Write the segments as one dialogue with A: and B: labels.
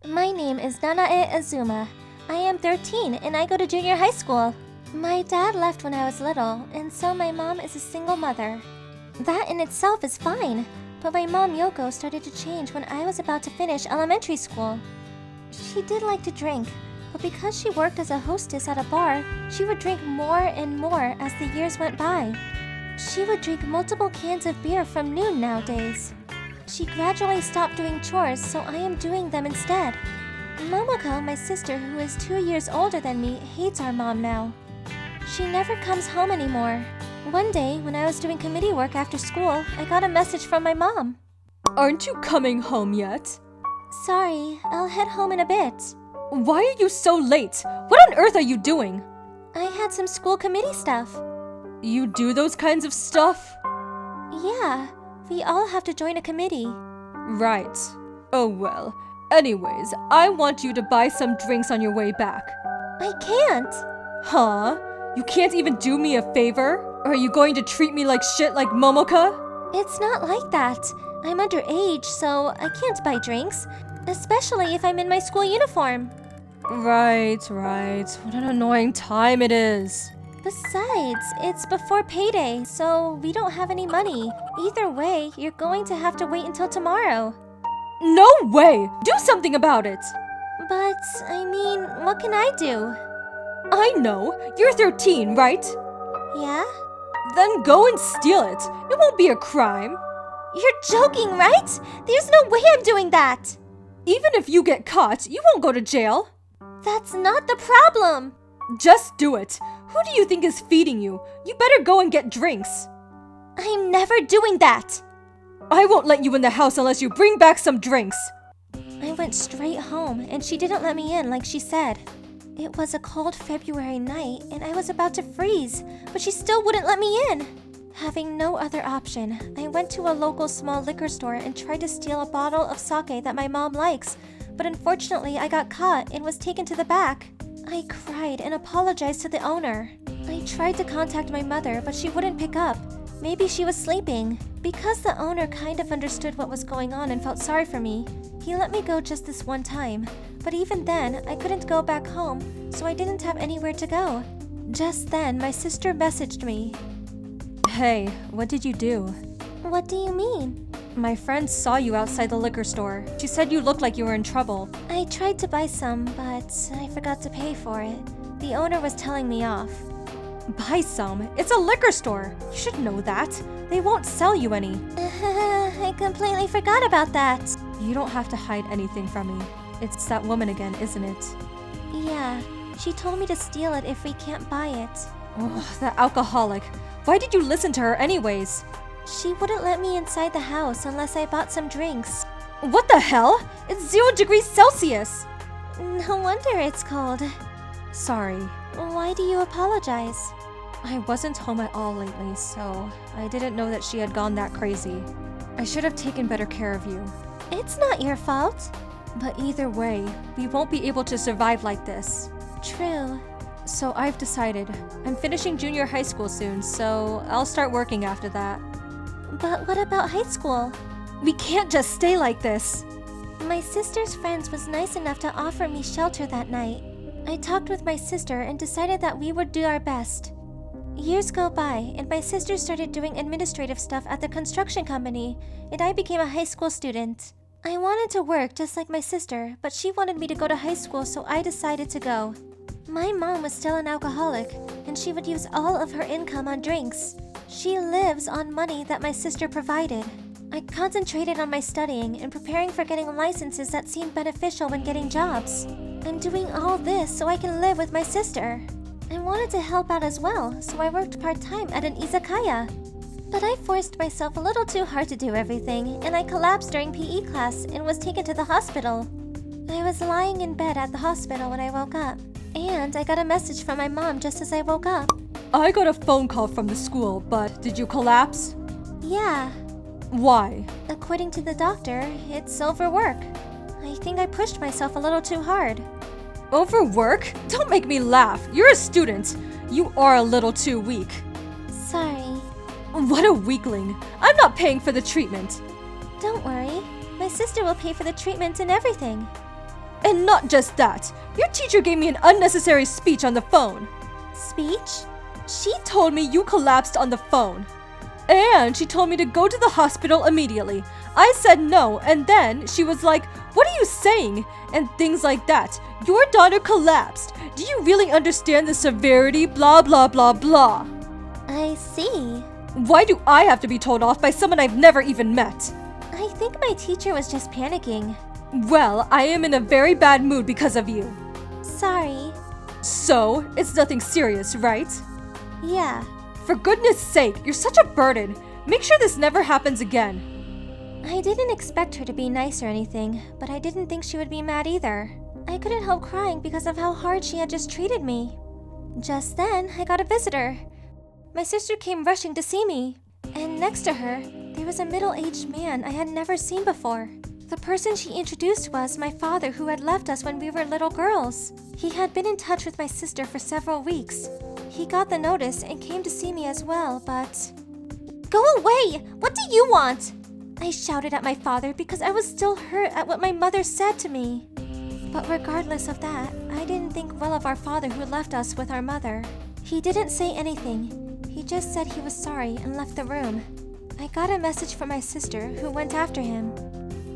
A: My name is Nanae Azuma. I am 13 and I go to junior high school. My dad left when I was little, and so my mom is a single mother. That in itself is fine, but my mom Yoko started to change when I was about to finish elementary school. She did like to drink, but because she worked as a hostess at a bar, she would drink more and more as the years went by. She would drink multiple cans of beer from noon nowadays. She gradually stopped doing chores, so I am doing them instead. Momoko, my sister, who is 2 years older than me, hates our mom now. She never comes home anymore. One day, when I was doing committee work after school, I got a message from my mom.
B: Aren't you coming home yet?
A: Sorry, I'll head home in a bit.
B: Why are you so late? What on earth are you doing?
A: I had some school committee stuff.
B: You do those kinds of stuff?
A: Yeah, we all have to join a committee.
B: Right. Oh well. Anyways, I want you to buy some drinks on your way back.
A: I can't.
B: Huh? You can't even do me a favor? Or are you going to treat me like shit like Momoka?
A: It's not like that. I'm underage, so I can't buy drinks, especially if I'm in my school uniform.
B: Right. What an annoying time it is.
A: Besides, it's before payday, so we don't have any money. Either way, you're going to have to wait until tomorrow.
B: No way! Do something about it!
A: But, I mean, what can I do?
B: I know! You're 13, right?
A: Yeah?
B: Then go and steal it. It won't be a crime.
A: You're joking, right? There's no way I'm doing that!
B: Even if you get caught, you won't go to jail.
A: That's not the problem!
B: Just do it. Who do you think is feeding you? You better go and get drinks.
A: I'm never doing that!
B: I won't let you in the house unless you bring back some drinks.
A: I went straight home, and she didn't let me in like she said. It was a cold February night, and I was about to freeze, but she still wouldn't let me in. Having no other option, I went to a local small liquor store and tried to steal a bottle of sake that my mom likes, but unfortunately I got caught and was taken to the back. I cried and apologized to the owner. I tried to contact my mother, but she wouldn't pick up. Maybe she was sleeping. Because the owner kind of understood what was going on and felt sorry for me, he let me go just this one time. But even then, I couldn't go back home, so I didn't have anywhere to go. Just then, my sister messaged me.
B: Hey, what did you do?
A: What do you mean?
B: My friend saw you outside the liquor store. She said you looked like you were in trouble.
A: I tried to buy some, but I forgot to pay for it. The owner was telling me off.
B: Buy some? It's a liquor store. You should know that. They won't sell you any.
A: I completely forgot about that.
B: You don't have to hide anything from me. It's that woman again, isn't it?
A: Yeah, she told me to steal it if we can't buy it.
B: Ugh, that alcoholic. Why did you listen to her anyways?
A: She wouldn't let me inside the house unless I bought some drinks.
B: What the hell? It's 0 degrees Celsius!
A: No wonder it's cold.
B: Sorry.
A: Why do you apologize?
B: I wasn't home at all lately, so I didn't know that she had gone that crazy. I should have taken better care of you.
A: It's not your fault.
B: But either way, we won't be able to survive like this.
A: True.
B: So I've decided. I'm finishing junior high school soon, so I'll start working after that.
A: But what about high school?
B: We can't just stay like this.
A: My sister's friends was nice enough to offer me shelter that night. I talked with my sister and decided that we would do our best. Years go by, and my sister started doing administrative stuff at the construction company, and I became a high school student. I wanted to work just like my sister, but she wanted me to go to high school, so I decided to go. My mom was still an alcoholic, and she would use all of her income on drinks. She lives on money that my sister provided. I concentrated on my studying and preparing for getting licenses that seemed beneficial when getting jobs. I'm doing all this so I can live with my sister. I wanted to help out as well, so I worked part-time at an izakaya. But I forced myself a little too hard to do everything, and I collapsed during PE class and was taken to the hospital. I was lying in bed at the hospital when I woke up, and I got a message from my mom just as I woke up.
B: I got a phone call from the school, but did you collapse?
A: Yeah.
B: Why?
A: According to the doctor, it's overwork. I think I pushed myself a little too hard.
B: Overwork? Don't make me laugh. You're a student. You are a little too weak.
A: Sorry.
B: What a weakling. I'm not paying for the treatment.
A: Don't worry. My sister will pay for the treatment and everything.
B: And not just that, your teacher gave me an unnecessary speech on the phone.
A: Speech?
B: She told me you collapsed on the phone. And she told me to go to the hospital immediately. I said no, and then she was like, "What are you saying?" And things like that. Your daughter collapsed. Do you really understand the severity? Blah, blah, blah, blah.
A: I see.
B: Why do I have to be told off by someone I've never even met?
A: I think my teacher was just panicking.
B: Well, I am in a very bad mood because of you.
A: Sorry.
B: So, it's nothing serious, right?
A: Yeah.
B: For goodness sake, you're such a burden. Make sure this never happens again.
A: I didn't expect her to be nice or anything, but I didn't think she would be mad either. I couldn't help crying because of how hard she had just treated me. Just then, I got a visitor. My sister came rushing to see me, and next to her, there was a middle-aged man I had never seen before. The person she introduced was my father, who had left us when we were little girls. He had been in touch with my sister for several weeks. He got the notice and came to see me as well, but... Go away! What do you want? I shouted at my father because I was still hurt at what my mother said to me. But regardless of that, I didn't think well of our father who left us with our mother. He didn't say anything. He just said he was sorry and left the room. I got a message from my sister, who went after him.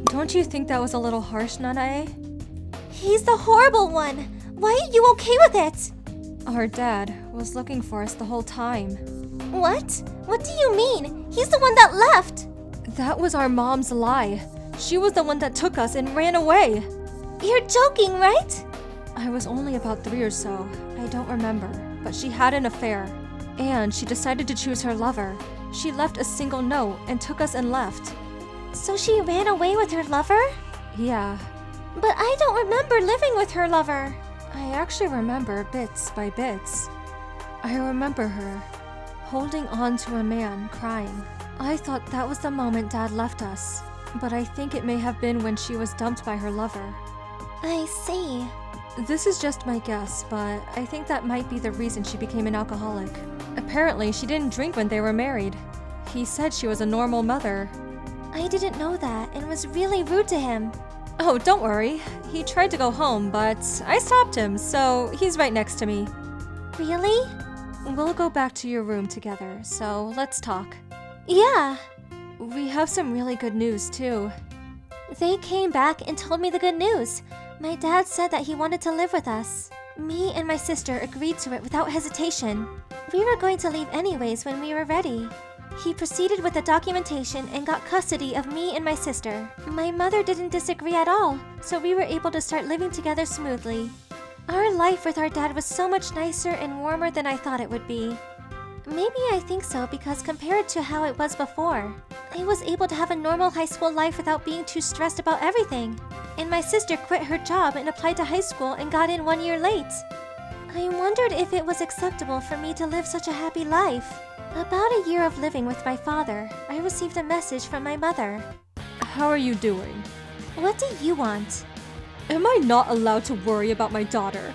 B: Don't you think that was a little harsh, Nanae?
A: He's the horrible one! Why are you okay with it?
B: Our dad was looking for us the whole time.
A: What? What do you mean? He's the one that left!
B: That was our mom's lie. She was the one that took us and ran away.
A: You're joking, right?
B: I was only about 3 or so. I don't remember. But she had an affair. And she decided to choose her lover. She left a single note and took us and left.
A: So she ran away with her lover?
B: Yeah.
A: But I don't remember living with her lover.
B: I actually remember bits by bits. I remember her holding on to a man, crying. I thought that was the moment Dad left us. But I think it may have been when she was dumped by her lover.
A: I see.
B: This is just my guess, but I think that might be the reason she became an alcoholic. Apparently, she didn't drink when they were married. He said she was a normal mother.
A: I didn't know that and was really rude to him.
B: Oh, don't worry. He tried to go home, but I stopped him, so he's right next to me.
A: Really?
B: We'll go back to your room together, so let's talk.
A: Yeah.
B: We have some really good news, too.
A: They came back and told me the good news. My dad said that he wanted to live with us. Me and my sister agreed to it without hesitation. We were going to leave anyways when we were ready. He proceeded with the documentation and got custody of me and my sister. My mother didn't disagree at all, so we were able to start living together smoothly. Our life with our dad was so much nicer and warmer than I thought it would be. Maybe I think so because compared to how it was before, I was able to have a normal high school life without being too stressed about everything. And my sister quit her job and applied to high school and got in 1 year late. I wondered if it was acceptable for me to live such a happy life. About a year of living with my father, I received a message from my mother.
B: How are you doing?
A: What do you want?
B: Am I not allowed to worry about my daughter?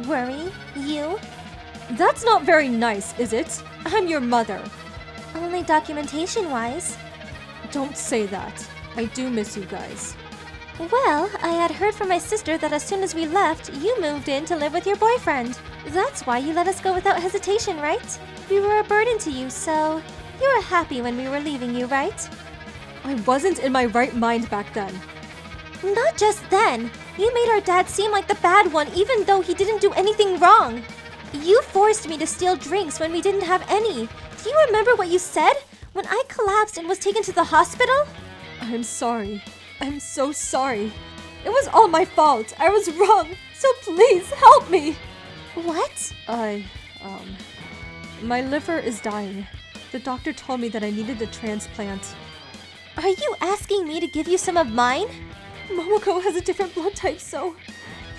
A: Worry? You?
B: That's not very nice, is it? I'm your mother.
A: Only documentation-wise.
B: Don't say that. I do miss you guys.
A: Well, I had heard from my sister that as soon as we left, you moved in to live with your boyfriend. That's why you let us go without hesitation, right? We were a burden to you, so you were happy when we were leaving you, right?
B: I wasn't in my right mind back then.
A: Not just then. You made our dad seem like the bad one even though he didn't do anything wrong. You forced me to steal drinks when we didn't have any. Do you remember what you said? When I collapsed and was taken to the hospital?
B: I'm sorry. I'm so sorry. It was all my fault. I was wrong. So please help me.
A: What?
B: My liver is dying. The doctor told me that I needed a transplant.
A: Are you asking me to give you some of mine?
B: Momoko has a different blood type, so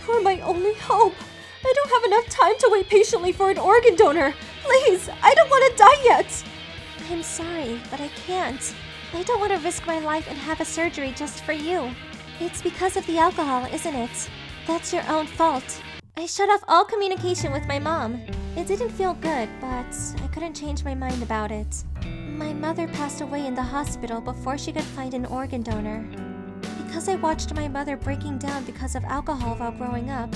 B: you're my only hope. I don't have enough time to wait patiently for an organ donor. Please, I don't want to die yet.
A: I'm sorry, but I can't. I don't want to risk my life and have a surgery just for you. It's because of the alcohol, isn't it? That's your own fault. I shut off all communication with my mom. It didn't feel good, but I couldn't change my mind about it. My mother passed away in the hospital before she could find an organ donor. Because I watched my mother breaking down because of alcohol while growing up,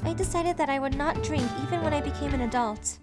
A: I decided that I would not drink even when I became an adult.